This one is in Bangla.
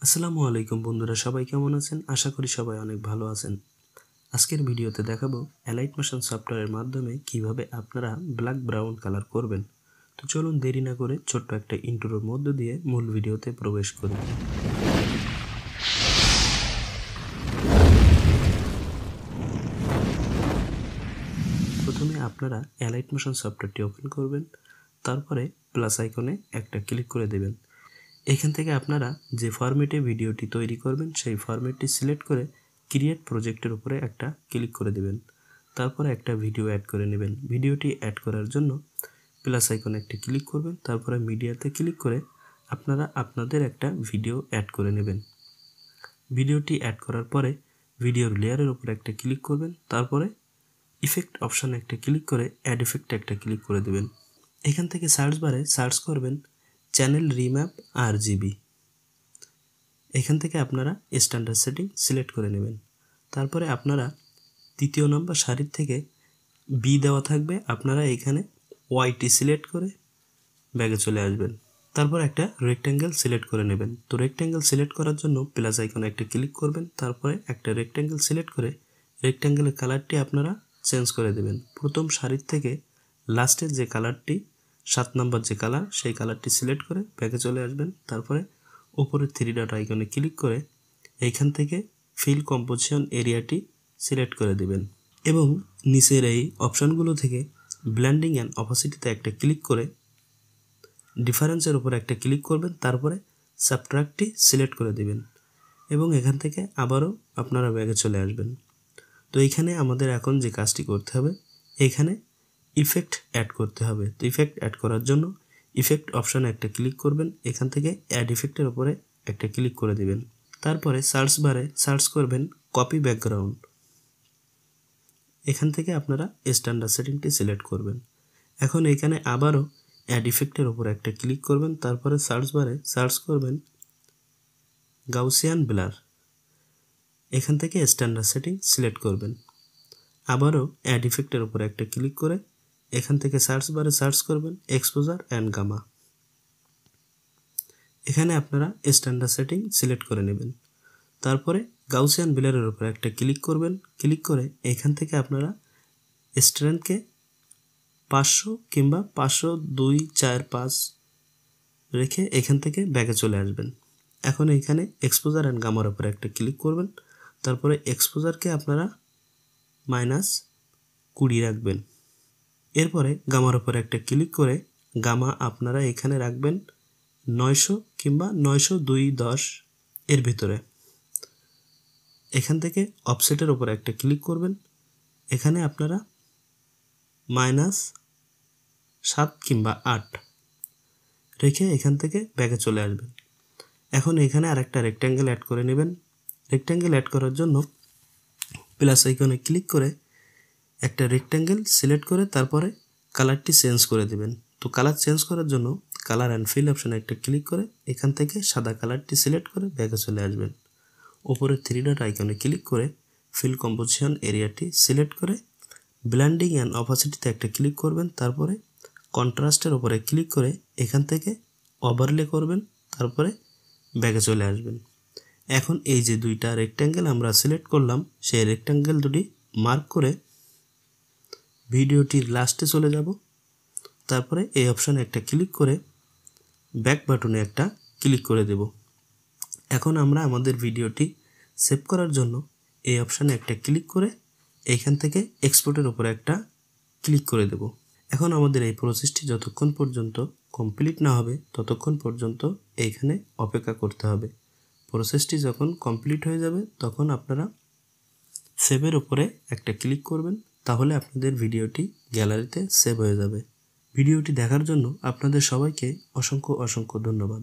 আসসালামু আলাইকুম বন্ধুরা, সবাই কেমন আছেন? আশা করি সবাই অনেক ভালো আছেন। আজকের ভিডিওতে দেখাবো অ্যালাইট মোশন সফটওয়্যারের মাধ্যমে কিভাবে আপনারা ব্ল্যাক ব্রাউন কালার করবেন। তো চলুন দেরি না করে ছোট্ট একটা ইন্ট্রোর মধ্য দিয়ে মূল ভিডিওতে প্রবেশ করি। প্রথমে আপনারা অ্যালাইট মোশন সফটওয়্যারটি ওপেন করবেন, তারপরে প্লাস আইকনে একটা ক্লিক করে দেবেন। এখান থেকে আপনারা যে ফরম্যাটে ভিডিওটি তৈরি করবেন সেই ফরম্যাটটি সিলেক্ট করে ক্রিয়েট প্রজেক্টের উপরে একটা ক্লিক করে দেবেন। তারপরে একটা ভিডিও অ্যাড করে নেবেন। ভিডিওটি অ্যাড করার জন্য প্লাস আইকনে একটা ক্লিক করবেন, তারপরে মিডিয়াতে ক্লিক করে আপনারা আপনাদের একটা ভিডিও অ্যাড করে নেবেন। ভিডিওটি অ্যাড করার পরে ভিডিওর লেয়ারের উপরে একটা ক্লিক করবেন, তারপরে ইফেক্ট অপশানে একটা ক্লিক করে অ্যাড ইফেক্টে একটা ক্লিক করে দেবেন। এখান থেকে সার্চ বারে সার্চ করবেন চ্যানেল রিম্যাপ RGB। এখান থেকে আপনারা স্ট্যান্ডার্ড সেটিং সিলেক্ট করে নেবেন। তারপরে আপনারা তৃতীয় নম্বর সারির থেকে বি দেওয়া থাকবে, আপনারা এখানে ওয়াইটি সিলেক্ট করে ব্যাগে চলে আসবেন। তারপর একটা রেক্ট্যাঙ্গেল সিলেক্ট করে নেবেন। তো রেক্ট্যাঙ্গেল সিলেক্ট করার জন্য প্লাস আইকনে একটা ক্লিক করবেন, তারপরে একটা রেক্ট্যাঙ্গেল সিলেক্ট করে রেক্ট্যাঙ্গেলের কালারটি আপনারা চেঞ্জ করে দেবেন। প্রথম সারির থেকে লাস্টের যে কালারটি 7 নম্বর যে কালার, সেই কালারটি সিলেক্ট করে ব্যাগে চলে আসবেন। তারপরে উপরে 3 ডট আইকনে ক্লিক করে এইখান থেকে ফিল কম্পোজিশন এরিয়াটি সিলেক্ট করে দেবেন এবং নিচের এই অপশানগুলো থেকে ব্লেন্ডিং অ্যান্ড অপাসিটিতে একটা ক্লিক করে ডিফারেন্সের উপর একটা ক্লিক করবেন, তারপরে সাবট্রাক্টটি সিলেক্ট করে দেবেন এবং এখান থেকে আবারও আপনারা ব্যাগে চলে আসবেন। তো এইখানে আমাদের এখন যে কাজটি করতে হবে, এখানে ইফেক্ট অ্যাড করতে হবে। তো ইফেক্ট অ্যাড করার জন্য ইফেক্ট অপশানে একটা ক্লিক করবেন, এখান থেকে অ্যাড ইফেক্টের উপরে একটা ক্লিক করে দেবেন। তারপরে সার্চ বারে সার্চ করবেন কপি ব্যাকগ্রাউন্ড। এখান থেকে আপনারা স্ট্যান্ডার্ড সেটিংটি সিলেক্ট করবেন। এখন এখানে আবারও অ্যাড ইফেক্টের উপর একটা ক্লিক করবেন, তারপরে সার্চ বারে সার্চ করবেন গাউসিয়ান ব্লার। এখান থেকে স্ট্যান্ডার্ড সেটিং সিলেক্ট করবেন। আবারও অ্যাড ইফেক্টের উপর একটা ক্লিক করে এখান থেকে সার্চ বারে সার্চ করবেন এক্সপোজার অ্যান্ড গামা। এখানে আপনারা স্ট্যান্ডার্ড সেটিং সিলেক্ট করে নেবেন। তারপরে গাউসিয়ান ব্লারের উপর একটা ক্লিক করবেন, ক্লিক করে এখান থেকে আপনারা স্ট্রেংথকে 500 কিংবা 500, 2, 4, 5 রেখে এখান থেকে ব্যাকে চলে আসবেন। এখন এখানে এক্সপোজার অ্যান্ড গামার উপরে একটা ক্লিক করবেন, তারপরে এক্সপোজারকে আপনারা -20 রাখবেন। এরপরে গামার উপরে একটা ক্লিক করে গামা আপনারা এখানে রাখবেন 900 কিংবা 900/210 এর ভিতরে। এখান থেকে অফসেটের উপরে একটা ক্লিক করবেন, এখানে আপনারা -7 কিংবা 8 রেখে এখান থেকে ব্যাকে চলে আসবেন। এখন এখানে আরেকটা রেক্ট্যাঙ্গেল অ্যাড করে নেবেন। রেক্ট্যাঙ্গেল অ্যাড করার জন্য প্লাস আইকনে ক্লিক করে একটা রেক্ট্যাঙ্গেল সিলেক্ট করে তারপরে কালারটি চেঞ্জ করে দেবেন। তো কালার চেঞ্জ করার জন্য কালার অ্যান্ড ফিল অপশানে একটা ক্লিক করে এখান থেকে সাদা কালারটি সিলেক্ট করে ব্যাকে চলে আসবেন। ওপরে 3 ডট আইকনে ক্লিক করে ফিল কম্পোজিশন এরিয়াটি সিলেক্ট করে ব্লেন্ডিং অ্যান্ড অপাসিটিতে একটা ক্লিক করবেন, তারপরে কন্ট্রাস্টের উপরে ক্লিক করে এখান থেকে ওভারলে করবেন, তারপরে ব্যাকে চলে আসবেন। এখন এই যে দুইটা রেক্ট্যাঙ্গেল আমরা সিলেক্ট করলাম, সেই রেক্ট্যাঙ্গেল দুটি মার্ক করে ভিডিওটির লাস্টে চলে যাব। তারপরে এই অপশানে একটা ক্লিক করে ব্যাক বাটনে একটা ক্লিক করে দেব। এখন আমরা আমাদের ভিডিওটি সেভ করার জন্য এই অপশানে একটা ক্লিক করে এইখান থেকে এক্সপোর্টের উপরে একটা ক্লিক করে দেব। এখন আমাদের এই প্রসেসটি যতক্ষণ পর্যন্ত কমপ্লিট না হবে ততক্ষণ পর্যন্ত এইখানে অপেক্ষা করতে হবে। প্রসেসটি যখন কমপ্লিট হয়ে যাবে তখন আপনারা সেভের উপরে একটা ক্লিক করবেন, তাহলে আপনাদের ভিডিওটি গ্যালারিতে সেভ হয়ে যাবে। ভিডিওটি দেখার জন্য আপনাদের সবাইকে অসংখ্য ধন্যবাদ।